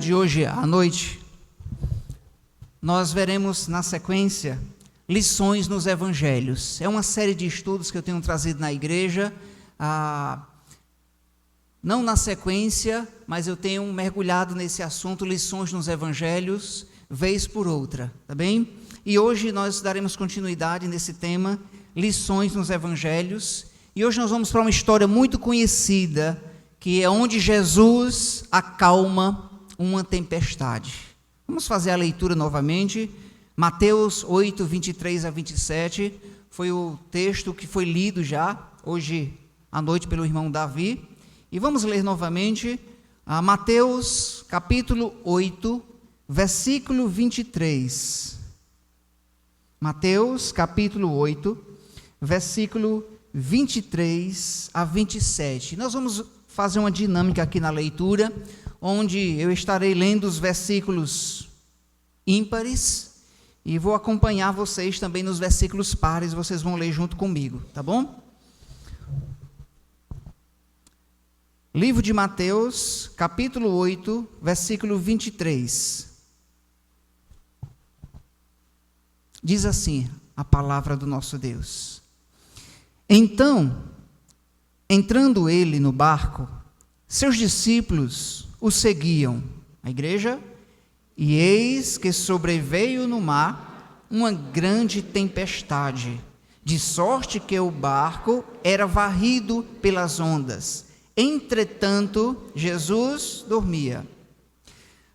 de hoje à noite, nós veremos na sequência lições nos evangelhos. É uma série de estudos que eu tenho trazido na igreja, não na sequência, mas eu tenho mergulhado nesse assunto, lições nos evangelhos, vez por outra, tá bem? E hoje nós daremos continuidade nesse tema, lições nos evangelhos, e hoje nós vamos para uma história muito conhecida, que é onde Jesus acalma uma tempestade. Vamos fazer a leitura novamente. Mateus 8, 23 a 27, foi o texto que foi lido já, hoje à noite, pelo irmão Davi. E vamos ler novamente Mateus capítulo 8, versículo 23. Mateus capítulo 8, versículo 23 a 27. Nós vamos fazer uma dinâmica aqui na leitura, onde eu estarei lendo os versículos ímpares e vou acompanhar vocês também nos versículos pares, vocês vão ler junto comigo, tá bom? Livro de Mateus, capítulo 8, versículo 23. Diz assim a palavra do nosso Deus: Então, entrando ele no barco, seus discípulos o seguiam, a igreja, e eis que sobreveio no mar uma grande tempestade, de sorte que o barco era varrido pelas ondas. Entretanto, Jesus dormia.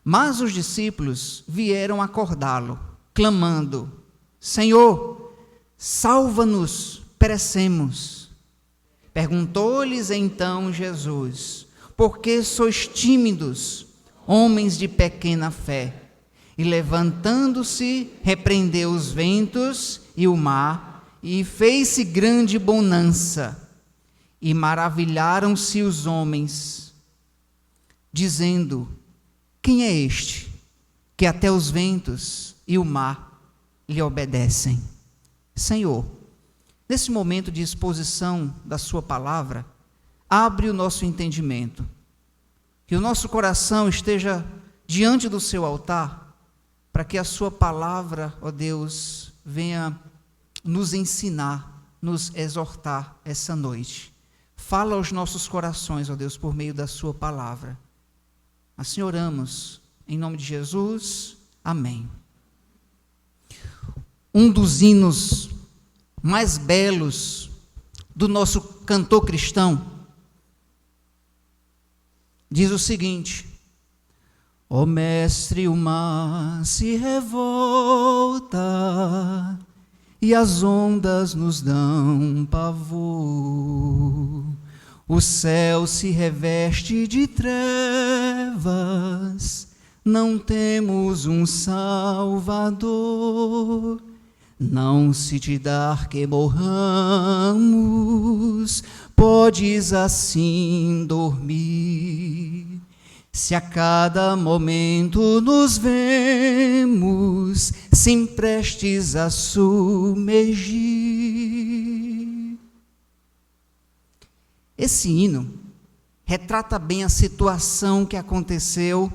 Mas os discípulos vieram acordá-lo, clamando: Senhor, salva-nos, perecemos. Perguntou-lhes então Jesus: Por que sois tímidos, homens de pequena fé? E levantando-se, repreendeu os ventos e o mar, e fez-se grande bonança. E maravilharam-se os homens, dizendo: Quem é este, que até os ventos e o mar lhe obedecem? Senhor, nesse momento de exposição da sua palavra, abre o nosso entendimento, que o nosso coração esteja diante do seu altar, para que a sua palavra, ó Deus, venha nos ensinar, nos exortar essa noite. Fala aos nossos corações, ó Deus, por meio da sua palavra. Assim oramos, em nome de Jesus, amém. Um dos hinos mais belos do nosso cantor cristão diz o seguinte: Ó Mestre, o mar se revolta e as ondas nos dão pavor. O céu se reveste de trevas, não temos um Salvador. Não se te dar que morramos, podes assim dormir. Se a cada momento nos vemos, sem prestes a submergir. Esse hino retrata bem a situação que aconteceu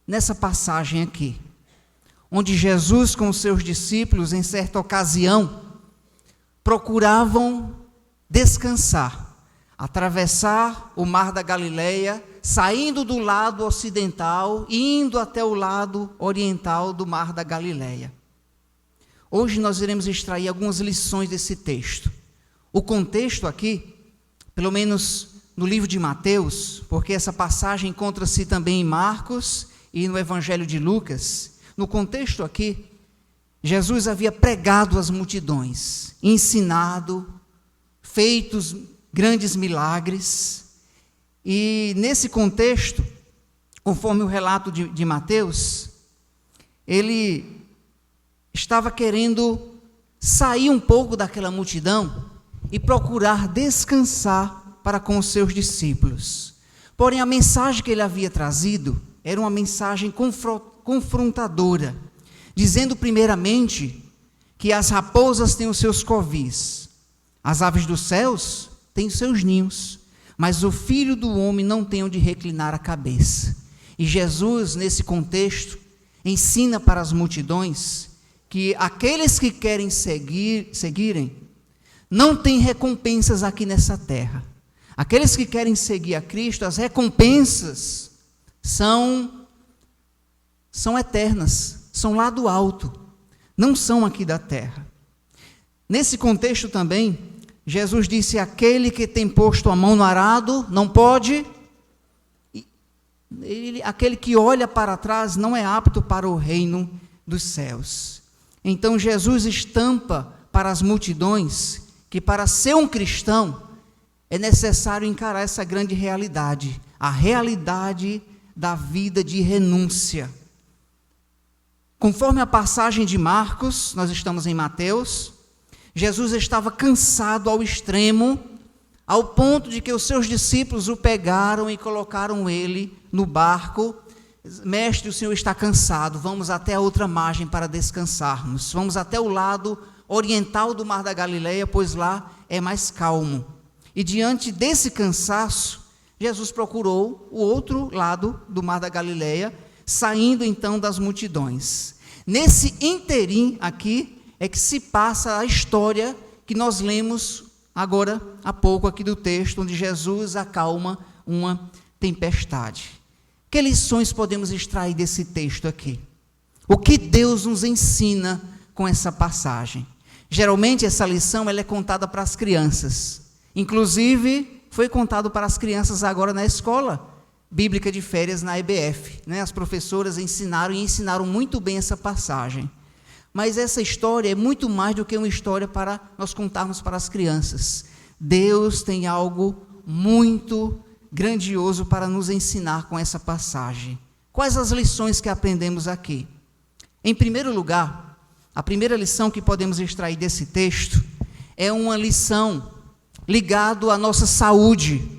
nessa passagem aqui, onde Jesus com os seus discípulos, em certa ocasião, procuravam descansar, atravessar o mar da Galileia, saindo do lado ocidental e indo até o lado oriental do mar da Galileia. Hoje nós iremos extrair algumas lições desse texto. O contexto aqui, pelo menos no livro de Mateus, porque essa passagem encontra-se também em Marcos e no Evangelho de Lucas. No contexto aqui, Jesus havia pregado às multidões, ensinado, feitos grandes milagres. E nesse contexto, conforme o relato de Mateus, ele estava querendo sair um pouco daquela multidão e procurar descansar para com os seus discípulos. Porém, a mensagem que ele havia trazido era uma mensagem confrontadora, dizendo primeiramente que as raposas têm os seus covis, as aves dos céus têm os seus ninhos, mas o Filho do Homem não tem onde reclinar a cabeça. E Jesus, nesse contexto, ensina para as multidões que aqueles que querem seguirem não têm recompensas aqui nessa terra. Aqueles que querem seguir a Cristo, as recompensas são eternas, são lá do alto, não são aqui da terra. Nesse contexto também, Jesus disse: aquele que tem posto a mão no arado não pode, aquele que olha para trás não é apto para o reino dos céus. Então Jesus estampa para as multidões que para ser um cristão é necessário encarar essa grande realidade, a realidade da vida de renúncia. Conforme a passagem de Marcos, nós estamos em Mateus, Jesus estava cansado ao extremo, ao ponto de que os seus discípulos o pegaram e colocaram ele no barco. Mestre, o Senhor está cansado, vamos até a outra margem para descansarmos. Vamos até o lado oriental do Mar da Galileia, pois lá é mais calmo. E diante desse cansaço, Jesus procurou o outro lado do Mar da Galileia, saindo então das multidões. Nesse interim aqui é que se passa a história que nós lemos agora há pouco aqui do texto, onde Jesus acalma uma tempestade. Que lições podemos extrair desse texto aqui? O que Deus nos ensina com essa passagem? Geralmente essa lição ela é contada para as crianças. Inclusive, foi contado para as crianças agora na escola bíblica de férias na EBF. As professoras ensinaram muito bem essa passagem. Mas essa história é muito mais do que uma história para nós contarmos para as crianças. Deus tem algo muito grandioso para nos ensinar com essa passagem. Quais as lições que aprendemos aqui? Em primeiro lugar, a primeira lição que podemos extrair desse texto é uma lição ligada à nossa saúde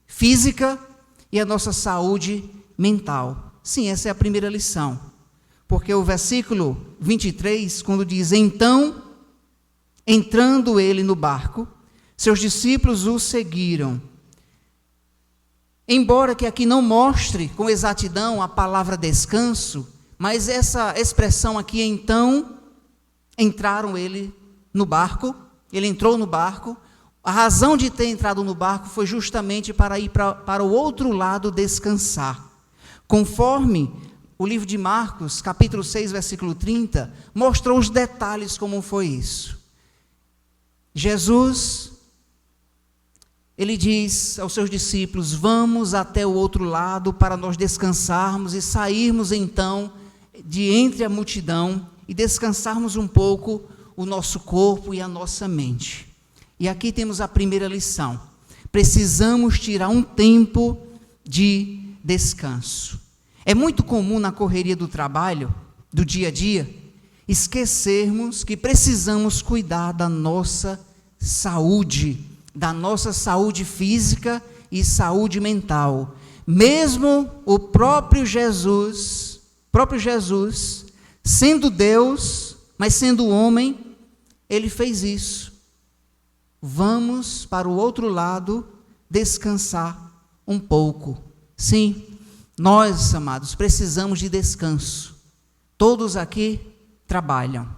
física e à nossa saúde mental. Sim, essa é a primeira lição. Porque o versículo 23, quando diz: então, entrando ele no barco, seus discípulos o seguiram. Embora que aqui não mostre com exatidão a palavra descanso, mas essa expressão aqui, então, entraram ele no barco, ele entrou no barco. A razão de ter entrado no barco foi justamente para ir para o outro lado descansar. Conforme o livro de Marcos, capítulo 6, versículo 30, mostrou os detalhes como foi isso. Jesus, ele diz aos seus discípulos: vamos até o outro lado para nós descansarmos e sairmos então de entre a multidão e descansarmos um pouco o nosso corpo e a nossa mente. E aqui temos a primeira lição. Precisamos tirar um tempo de descanso. É muito comum na correria do trabalho, do dia a dia, esquecermos que precisamos cuidar da nossa saúde física e saúde mental. Mesmo o próprio Jesus, sendo Deus, mas sendo homem, ele fez isso. Vamos para o outro lado descansar um pouco. Sim, nós, amados, precisamos de descanso. Todos aqui trabalham,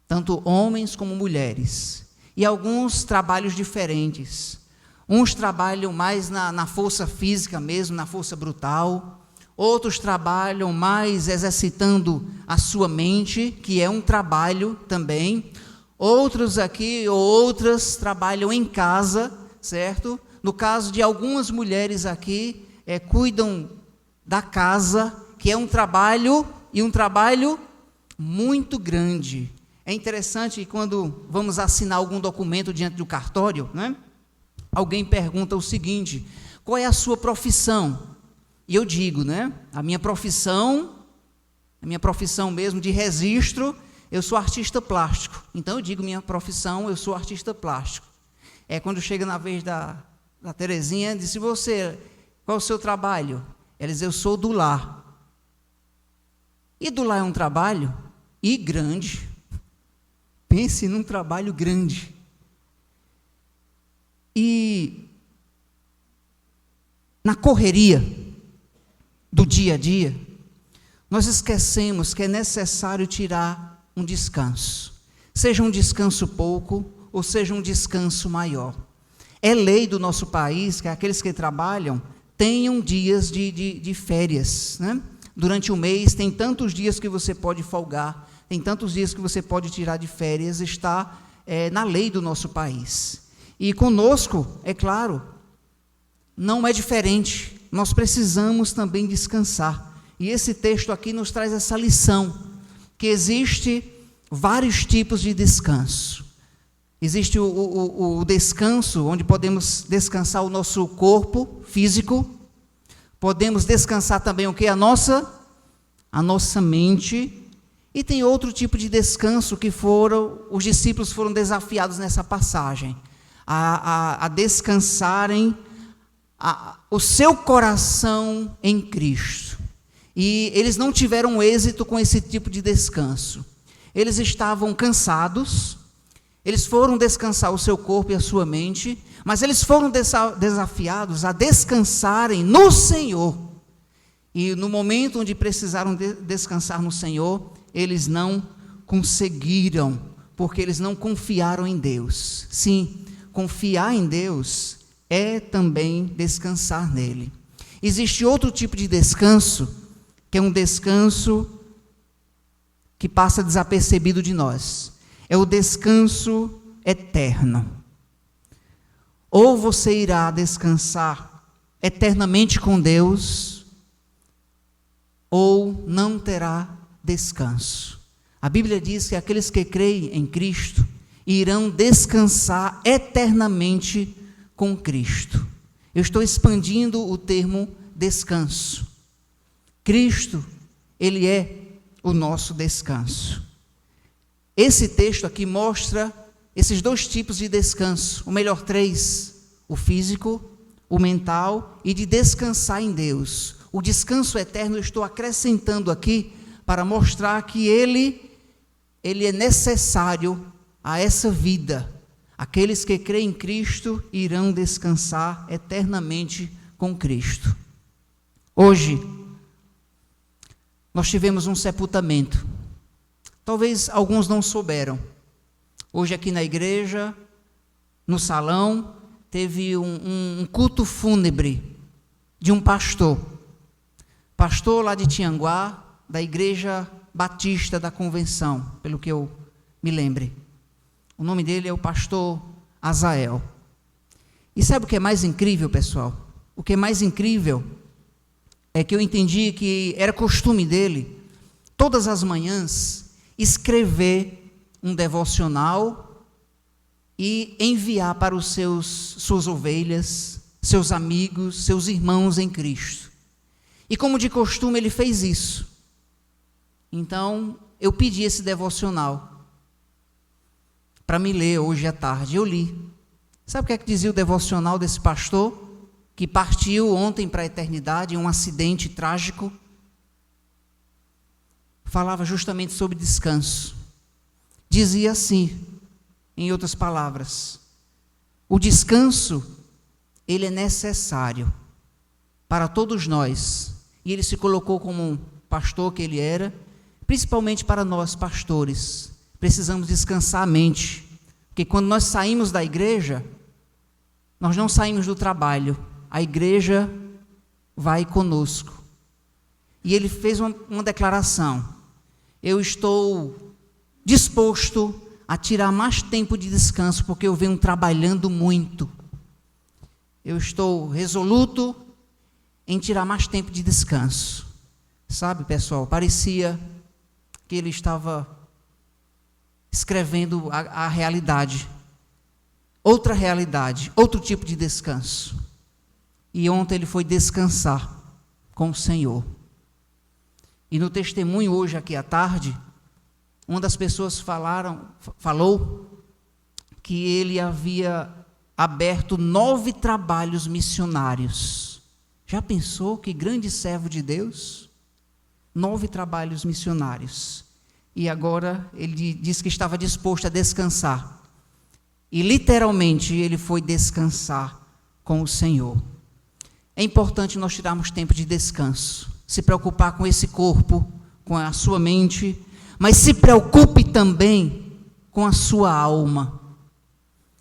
tanto homens como mulheres, e alguns trabalhos diferentes. Uns trabalham mais na força física mesmo, na força brutal. Outros trabalham mais exercitando a sua mente, que é um trabalho também. Outros aqui ou outras trabalham em casa, certo? No caso de algumas mulheres aqui, cuidam da casa, que é um trabalho, e um trabalho muito grande. É interessante que quando vamos assinar algum documento diante do cartório, né? Alguém pergunta o seguinte: qual é a sua profissão? E eu digo, né? A minha profissão mesmo de registro, eu sou artista plástico. Então eu digo minha profissão, eu sou artista plástico. Quando chega na vez da Terezinha, disse: você, qual é o seu trabalho? Ela diz: eu sou do lar. E do lar é um trabalho e grande. Pense num trabalho grande. E na correria do dia a dia, nós esquecemos que é necessário tirar um descanso. Seja um descanso pouco, ou seja um descanso maior. É lei do nosso país que aqueles que trabalham tenham dias de férias, né? Durante o mês tem tantos dias que você pode folgar, tem tantos dias que você pode tirar de férias, está na lei do nosso país. E conosco, é claro, não é diferente, nós precisamos também descansar. E esse texto aqui nos traz essa lição, que existe vários tipos de descanso. Existe o descanso, onde podemos descansar o nosso corpo físico, podemos descansar também o que? A nossa mente. E tem outro tipo de descanso que os discípulos foram desafiados nessa passagem, a descansarem o seu coração em Cristo. E eles não tiveram êxito com esse tipo de descanso. Eles estavam cansados, eles foram descansar o seu corpo e a sua mente, mas eles foram desafiados a descansarem no Senhor. E no momento onde precisaram descansar no Senhor, eles não conseguiram, porque eles não confiaram em Deus. Sim, confiar em Deus é também descansar nele. Existe outro tipo de descanso, que é um descanso que passa desapercebido de nós. É o descanso eterno. Ou você irá descansar eternamente com Deus, ou não terá descanso. A Bíblia diz que aqueles que creem em Cristo irão descansar eternamente com Cristo. Eu estou expandindo o termo descanso. Cristo, Ele é o nosso descanso. Esse texto aqui mostra esses dois tipos de descanso, ou melhor, três: o físico, o mental e de descansar em Deus. O descanso eterno eu estou acrescentando aqui para mostrar que ele é necessário a essa vida. Aqueles que creem em Cristo irão descansar eternamente com Cristo. Hoje, nós tivemos um sepultamento. Talvez alguns não souberam. Hoje aqui na igreja, no salão, teve um culto fúnebre de um pastor lá de Tianguá, da Igreja Batista da Convenção, pelo que eu me lembre. O nome dele é o pastor Azael. E sabe o que é mais incrível, pessoal? O que é mais incrível é que eu entendi que era costume dele, todas as manhãs, escrever um devocional e enviar para os suas ovelhas, seus amigos, seus irmãos em Cristo. E como de costume ele fez isso. Então eu pedi esse devocional para me ler hoje à tarde. Eu li. Sabe o que é que dizia o devocional desse pastor que partiu ontem para a eternidade em um acidente trágico? Falava justamente sobre descanso. Dizia assim, em outras palavras: o descanso, ele é necessário para todos nós. E ele se colocou como um pastor que ele era, principalmente para nós pastores. Precisamos descansar a mente, porque quando nós saímos da igreja, nós não saímos do trabalho, a igreja vai conosco. E ele fez uma declaração: eu estou disposto a tirar mais tempo de descanso, porque eu venho trabalhando muito. Eu estou resoluto em tirar mais tempo de descanso. Sabe, pessoal, parecia que ele estava escrevendo a realidade, outro tipo de descanso. E ontem ele foi descansar com o Senhor. E no testemunho hoje aqui à tarde, uma das pessoas falou que ele havia aberto 9 trabalhos missionários. Já pensou que grande servo de Deus? 9 trabalhos missionários. E agora ele disse que estava disposto a descansar. E literalmente ele foi descansar com o Senhor. É importante nós tirarmos tempo de descanso. se preocupar com esse corpo, com a sua mente, mas se preocupe também com a sua alma.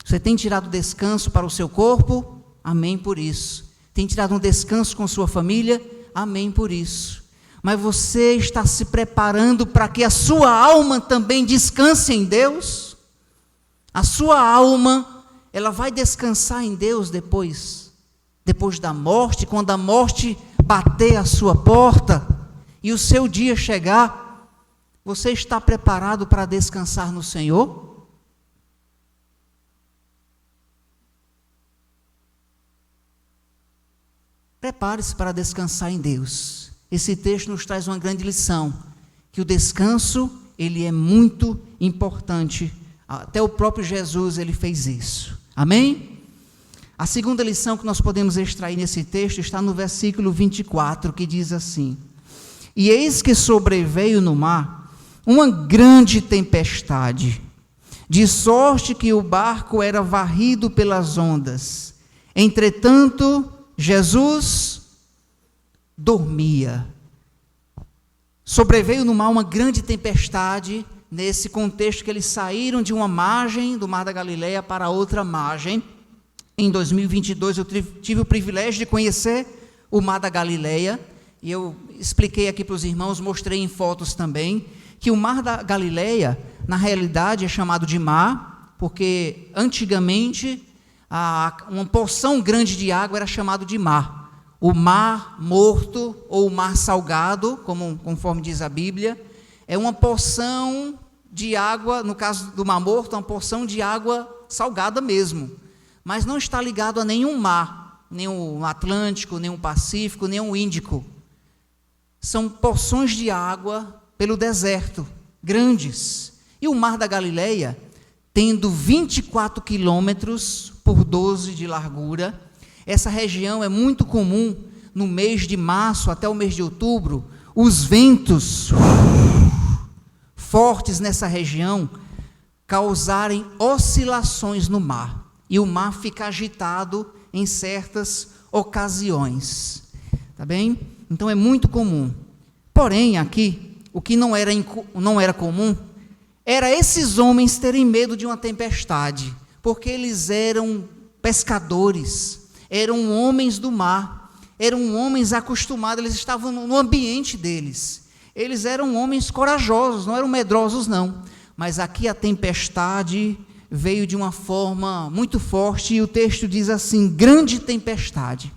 Você tem tirado descanso para o seu corpo? Amém por isso. Tem tirado um descanso com sua família? Amém por isso. Mas você está se preparando para que a sua alma também descanse em Deus? A sua alma, ela vai descansar em Deus depois da morte, quando a morte bater a sua porta e o seu dia chegar, você está preparado para descansar no Senhor? Prepare-se para descansar em Deus. Esse texto nos traz uma grande lição, que o descanso, ele é muito importante. Até o próprio Jesus, ele fez isso. Amém? A segunda lição que nós podemos extrair nesse texto está no versículo 24, que diz assim: E eis que sobreveio no mar uma grande tempestade, de sorte que o barco era varrido pelas ondas. Entretanto, Jesus dormia. Sobreveio no mar uma grande tempestade, nesse contexto que eles saíram de uma margem do Mar da Galileia para outra margem. Em 2022 eu tive o privilégio de conhecer o Mar da Galileia, e eu expliquei aqui para os irmãos, mostrei em fotos também, que o Mar da Galileia, na realidade, é chamado de mar, porque antigamente uma porção grande de água era chamado de mar. O Mar Morto, ou o Mar Salgado, conforme diz a Bíblia, é uma porção de água, no caso do Mar Morto, uma porção de água salgada mesmo, mas não está ligado a nenhum mar, nem o Atlântico, nem o Pacífico, nem o Índico. São porções de água pelo deserto, grandes. E o Mar da Galileia, tendo 24 quilômetros por 12 de largura, essa região é muito comum no mês de março até o mês de outubro, os ventos fortes nessa região causarem oscilações no mar. E o mar fica agitado em certas ocasiões. Tá bem? Então é muito comum. Porém, aqui, o que não era comum, era esses homens terem medo de uma tempestade, porque eles eram pescadores, eram homens do mar, eram homens acostumados, eles estavam no ambiente deles. Eles eram homens corajosos, não eram medrosos não. Mas aqui a tempestade veio de uma forma muito forte, e o texto diz assim, grande tempestade.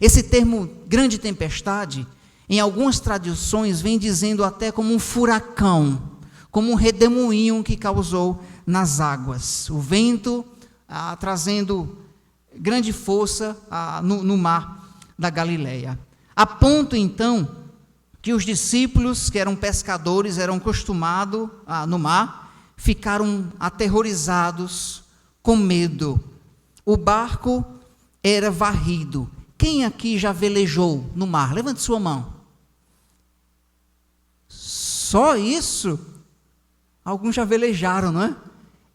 Esse termo, grande tempestade, em algumas traduções, vem dizendo até como um furacão, como um redemoinho que causou nas águas. O vento trazendo grande força no mar da Galileia. A ponto, então, que os discípulos, que eram pescadores, eram acostumados no mar, ficaram aterrorizados, com medo. O barco era varrido. Quem aqui já velejou no mar? Levante sua mão. Só isso? Alguns já velejaram, não é?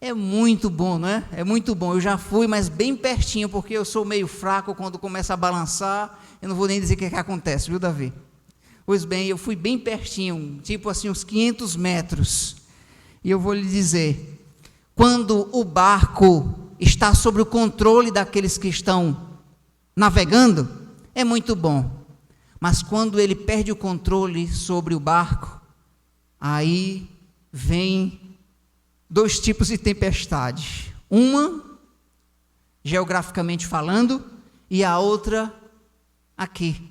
É muito bom, não é? É muito bom. Eu já fui, mas bem pertinho, porque eu sou meio fraco quando começa a balançar. Eu não vou nem dizer o que acontece, viu, Davi? Pois bem, eu fui bem pertinho, tipo assim, uns 500 metros. E eu vou lhe dizer, quando o barco está sob o controle daqueles que estão navegando, é muito bom. Mas quando ele perde o controle sobre o barco, aí vem dois tipos de tempestade. Uma, geograficamente falando, e a outra, aqui,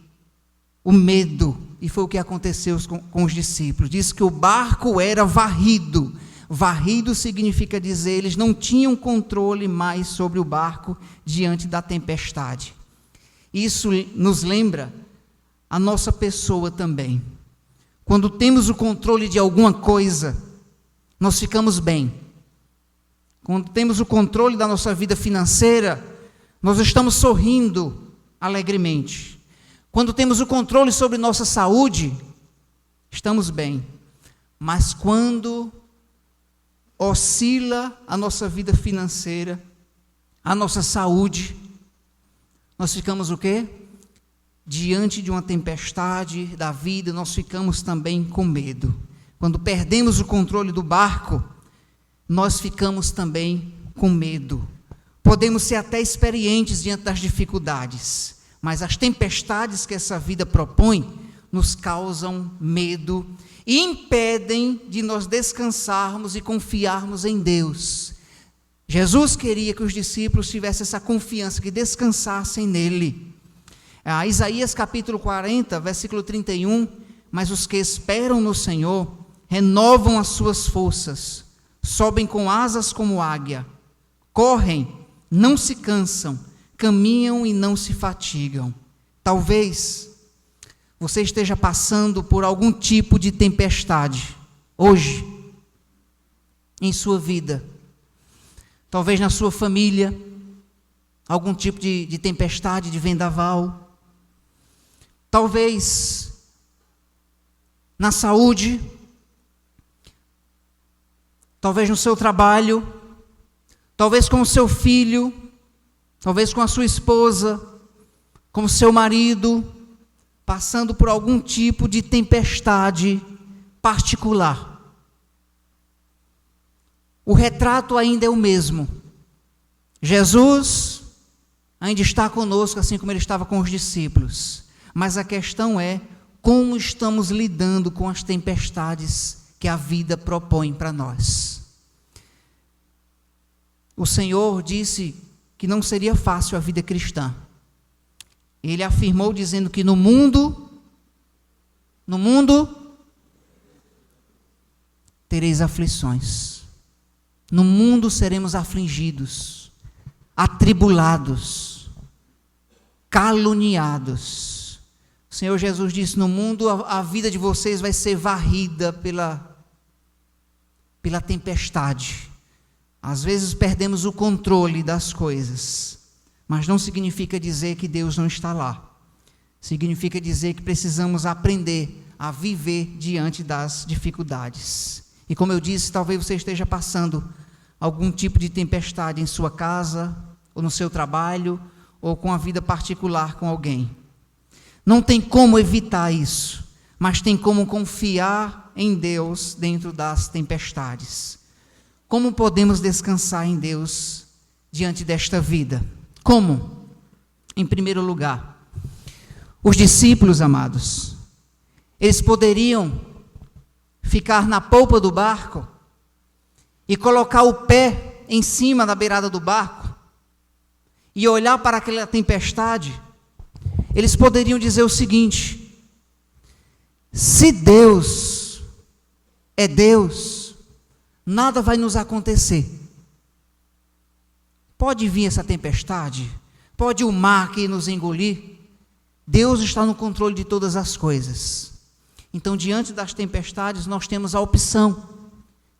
o medo. E foi o que aconteceu com os discípulos. Diz que o barco era varrido. Varrido significa dizer, eles não tinham controle mais sobre o barco diante da tempestade. Isso nos lembra a nossa pessoa também. Quando temos o controle de alguma coisa, nós ficamos bem. Quando temos o controle da nossa vida financeira, nós estamos sorrindo alegremente. Quando temos o controle sobre nossa saúde, estamos bem. Mas quando oscila a nossa vida financeira, a nossa saúde, nós ficamos o quê? diante de uma tempestade da vida, nós ficamos também com medo. Quando perdemos o controle do barco, nós ficamos também com medo. Podemos ser até experientes diante das dificuldades, mas as tempestades que essa vida propõe nos causam medo e impedem de nós descansarmos e confiarmos em Deus. Jesus queria que os discípulos tivessem essa confiança, que descansassem nele. Isaías capítulo 40, versículo 31, mas os que esperam no Senhor renovam as suas forças, sobem com asas como águia, correm, não se cansam, caminham e não se fatigam. Talvez você esteja passando por algum tipo de tempestade hoje em sua vida. Talvez na sua família, algum tipo de tempestade, de vendaval. Talvez na saúde, talvez no seu trabalho, talvez com o seu filho, talvez com a sua esposa, com o seu marido, passando por algum tipo de tempestade particular. O retrato ainda é o mesmo. Jesus ainda está conosco, assim como ele estava com os discípulos. Mas a questão é como estamos lidando com as tempestades que a vida propõe para nós. O Senhor disse que não seria fácil a vida cristã. Ele afirmou dizendo que no mundo tereis aflições. No mundo seremos afligidos, atribulados, caluniados. O Senhor Jesus disse: no mundo a vida de vocês vai ser varrida pela tempestade. Às vezes perdemos o controle das coisas, mas não significa dizer que Deus não está lá. Significa dizer que precisamos aprender a viver diante das dificuldades. E como eu disse, talvez você esteja passando algum tipo de tempestade em sua casa, ou no seu trabalho, ou com a vida particular com alguém. Não tem como evitar isso, mas tem como confiar em Deus dentro das tempestades. Como podemos descansar em Deus diante desta vida? Como? Em primeiro lugar, os discípulos, amados, eles poderiam ficar na polpa do barco e colocar o pé em cima da beirada do barco e olhar para aquela tempestade. Eles poderiam dizer o seguinte: se Deus é Deus, nada vai nos acontecer. Pode vir essa tempestade, pode o mar que nos engolir, Deus está no controle de todas as coisas. Então, diante das tempestades, nós temos a opção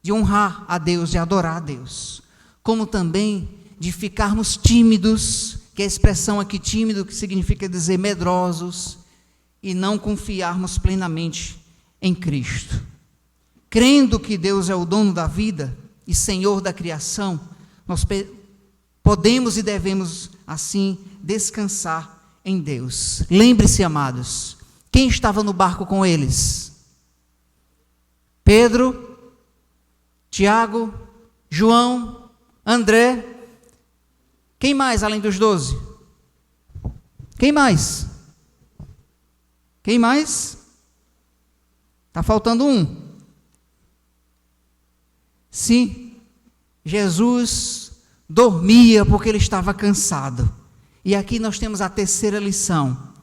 de honrar a Deus, de adorar a Deus, como também de ficarmos tímidos, que é a expressão aqui tímido, que significa dizer medrosos, e não confiarmos plenamente em Cristo. Crendo que Deus é o dono da vida e Senhor da criação, nós podemos e devemos, assim, descansar em Deus. Lembre-se, amados, quem estava no barco com eles? Pedro, Tiago, João, André. Quem mais além dos 12? Quem mais? Quem mais? Está faltando um. Sim, Jesus dormia porque ele estava cansado. E aqui nós temos a terceira lição.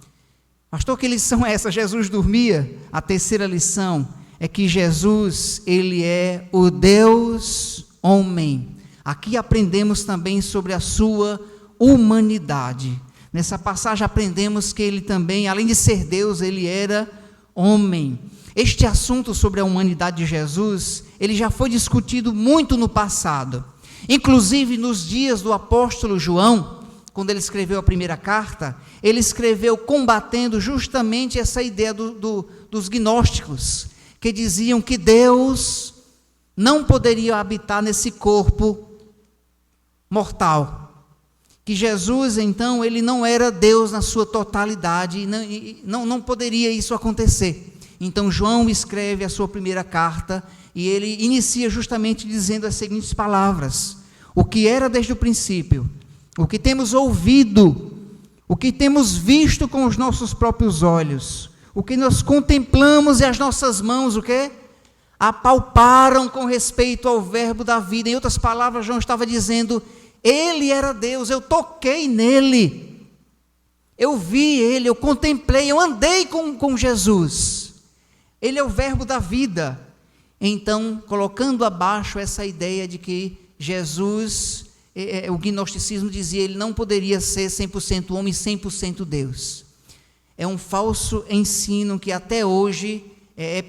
Pastor, que lição é essa? Jesus dormia? A terceira lição é que Jesus, ele é o Deus homem. Aqui aprendemos também sobre a sua humanidade. Nessa passagem aprendemos que ele também, além de ser Deus, ele era homem. Este assunto sobre a humanidade de Jesus, ele já foi discutido muito no passado. Inclusive nos dias do apóstolo João, quando ele escreveu a primeira carta, ele escreveu combatendo justamente essa ideia dos gnósticos, que diziam que Deus não poderia habitar nesse corpo mortal, que Jesus, então, ele não era Deus na sua totalidade, e não poderia isso acontecer. Então, João escreve a sua primeira carta, e ele inicia justamente dizendo as seguintes palavras: o que era desde o princípio, o que temos ouvido, o que temos visto com os nossos próprios olhos, o que nós contemplamos e as nossas mãos, o quê? Apalparam com respeito ao verbo da vida. Em outras palavras, João estava dizendo, ele era Deus, eu toquei nele, eu vi ele, eu contemplei, eu andei com Jesus, ele é o verbo da vida. Então, colocando abaixo essa ideia de que Jesus, o gnosticismo dizia, ele não poderia ser 100% homem e 100% Deus. É um falso ensino que até hoje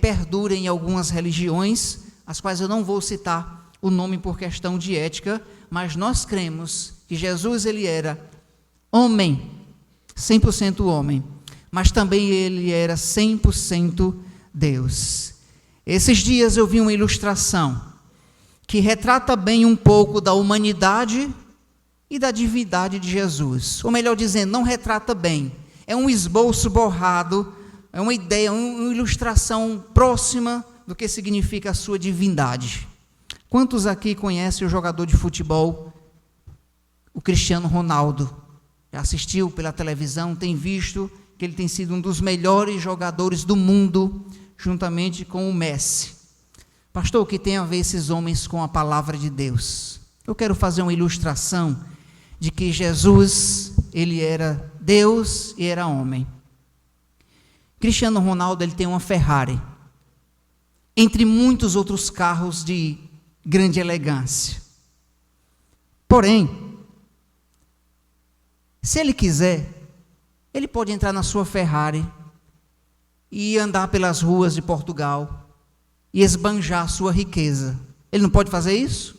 perdura em algumas religiões, as quais eu não vou citar o nome por questão de ética, mas nós cremos que Jesus ele era homem, 100% homem, mas também ele era 100% Deus. Esses dias eu vi uma ilustração que retrata bem um pouco da humanidade e da divindade de Jesus. Ou melhor dizendo, não retrata bem, é um esboço borrado, é uma ideia, uma ilustração próxima do que significa a sua divindade. Quantos aqui conhecem o jogador de futebol, o Cristiano Ronaldo? Já assistiu pela televisão, tem visto que ele tem sido um dos melhores jogadores do mundo, juntamente com o Messi. Pastor, o que tem a ver esses homens com a palavra de Deus? Eu quero fazer uma ilustração de que Jesus, ele era Deus e era homem. Cristiano Ronaldo, ele tem uma Ferrari, entre muitos outros carros de grande elegância. Porém, se ele quiser, ele pode entrar na sua Ferrari e andar pelas ruas de Portugal e esbanjar sua riqueza. Ele não pode fazer isso?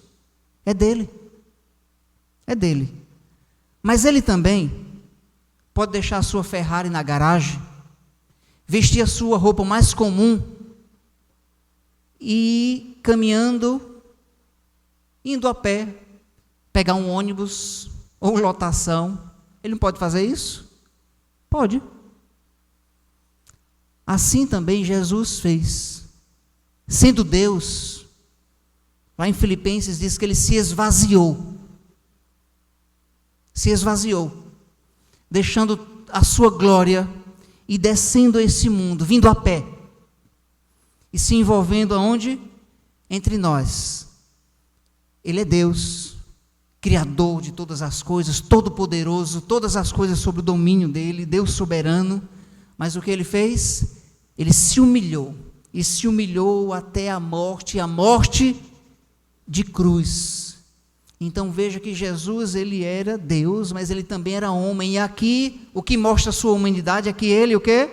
É dele. É dele. Mas ele também pode deixar a sua Ferrari na garagem, vestir a sua roupa mais comum e caminhando, indo a pé, pegar um ônibus ou lotação. Ele não pode fazer isso? Pode. Assim também Jesus fez. Sendo Deus, lá em Filipenses diz que ele se esvaziou. Se esvaziou, deixando a sua glória e descendo a esse mundo, vindo a pé e se envolvendo aonde? Entre nós. Ele é Deus, Criador de todas as coisas, todo-poderoso, todas as coisas sob o domínio dele, Deus soberano. Mas o que ele fez? Ele se humilhou, e se humilhou até a morte de cruz. Então veja que Jesus, ele era Deus, mas ele também era homem. E aqui, o que mostra a sua humanidade é que ele, o quê?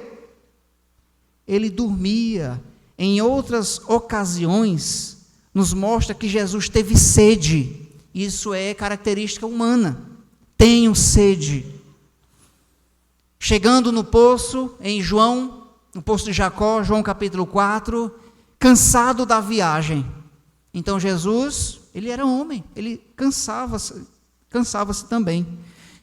Ele dormia. Em outras ocasiões, nos mostra que Jesus teve sede. Isso é característica humana. Tenho sede. Chegando no poço, em João, no poço de Jacó, João capítulo 4, cansado da viagem. Então Jesus, ele era homem, ele cansava-se também.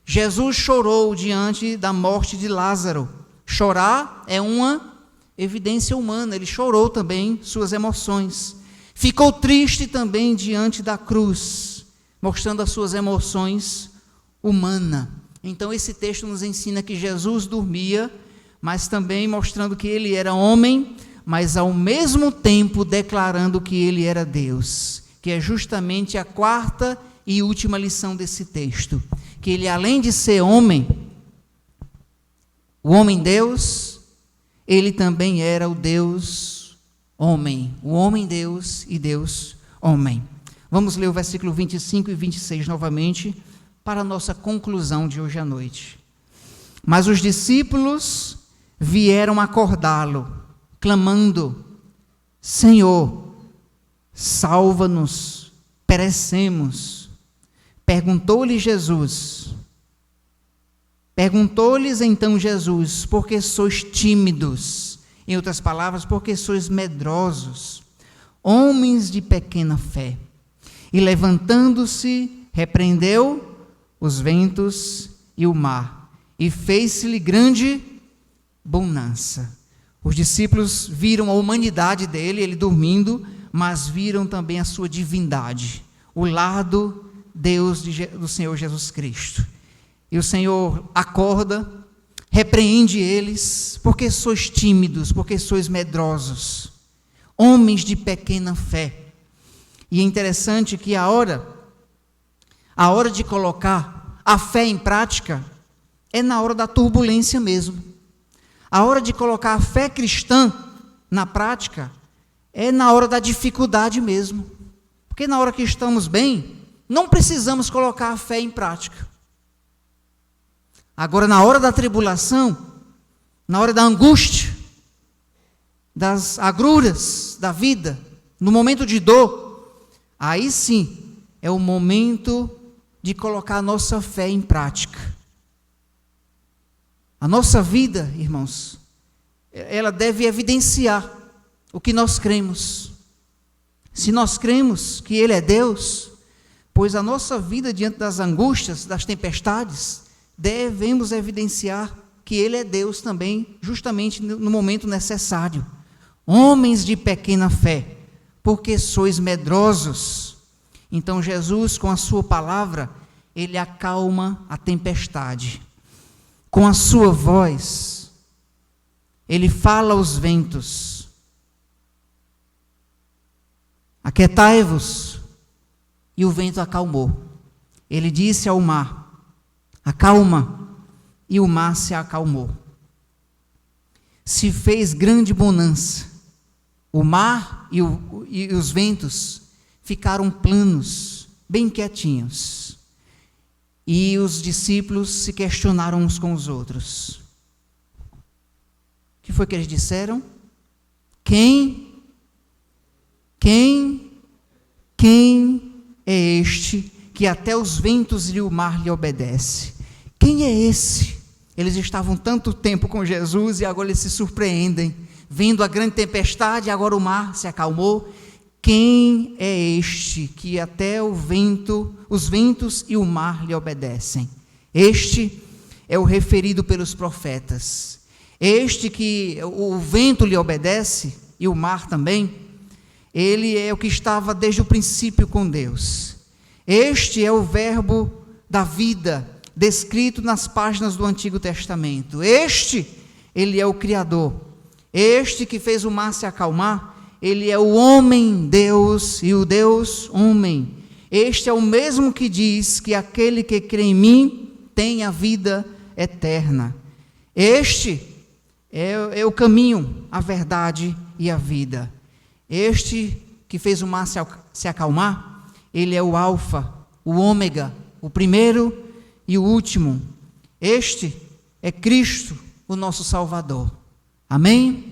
Jesus chorou diante da morte de Lázaro. Chorar é uma evidência humana, ele chorou também suas emoções. Ficou triste também diante da cruz, mostrando as suas emoções humanas. Então esse texto nos ensina que Jesus dormia, mas também mostrando que ele era homem, mas ao mesmo tempo declarando que ele era Deus, que é justamente a quarta e última lição desse texto, que ele, além de ser homem, o homem-Deus, ele também era o Deus-homem, o homem-Deus e Deus-homem. Vamos ler o versículo 25 e 26 novamente, para a nossa conclusão de hoje à noite. Mas os discípulos vieram acordá-lo, clamando, Senhor, salva-nos, perecemos. Perguntou-lhes então Jesus, por que sois tímidos? Em outras palavras, por que sois medrosos? Homens de pequena fé. E levantando-se, repreendeu os ventos e o mar, e fez-se-lhe grande bonança. Os discípulos viram a humanidade dele, ele dormindo, mas viram também a sua divindade, o lado Deus do Senhor Jesus Cristo. E o Senhor acorda, repreende eles, porque sois tímidos, porque sois medrosos, homens de pequena fé. E é interessante que a hora de colocar a fé em prática é na hora da turbulência mesmo. A hora de colocar a fé cristã na prática é na hora da dificuldade mesmo. Porque na hora que estamos bem, não precisamos colocar a fé em prática. Agora, na hora da tribulação, na hora da angústia, das agruras da vida, no momento de dor, aí sim é o momento de colocar a nossa fé em prática. A nossa vida, irmãos, ela deve evidenciar o que nós cremos. Se nós cremos que Ele é Deus, pois a nossa vida diante das angústias, das tempestades, devemos evidenciar que Ele é Deus também, justamente no momento necessário. Homens de pequena fé, porque sois medrosos. Então Jesus, com a sua palavra, Ele acalma a tempestade. Com a sua voz, Ele fala aos ventos: aquietai-vos, e o vento acalmou. Ele disse ao mar: acalma, e o mar se acalmou. Se fez grande bonança. O mar e os ventos ficaram planos, bem quietinhos. E os discípulos se questionaram uns com os outros. O que foi que eles disseram? Quem é este que até os ventos e o mar lhe obedece? Quem é esse? Eles estavam tanto tempo com Jesus e agora eles se surpreendem, vendo a grande tempestade, e agora o mar se acalmou. Quem é este que até os ventos e o mar lhe obedecem? Este é o referido pelos profetas. Este que o vento lhe obedece, e o mar também, ele é o que estava desde o princípio com Deus. Este é o verbo da vida, descrito nas páginas do Antigo Testamento. Ele é o Criador. Este que fez o mar se acalmar, Ele é o homem Deus e o Deus homem. Este é o mesmo que diz que aquele que crê em mim tem a vida eterna. Este é o caminho, a verdade e a vida. Este que fez o mar se acalmar, Ele é o alfa, o ômega, o primeiro e o último. Este é Cristo, o nosso Salvador. Amém?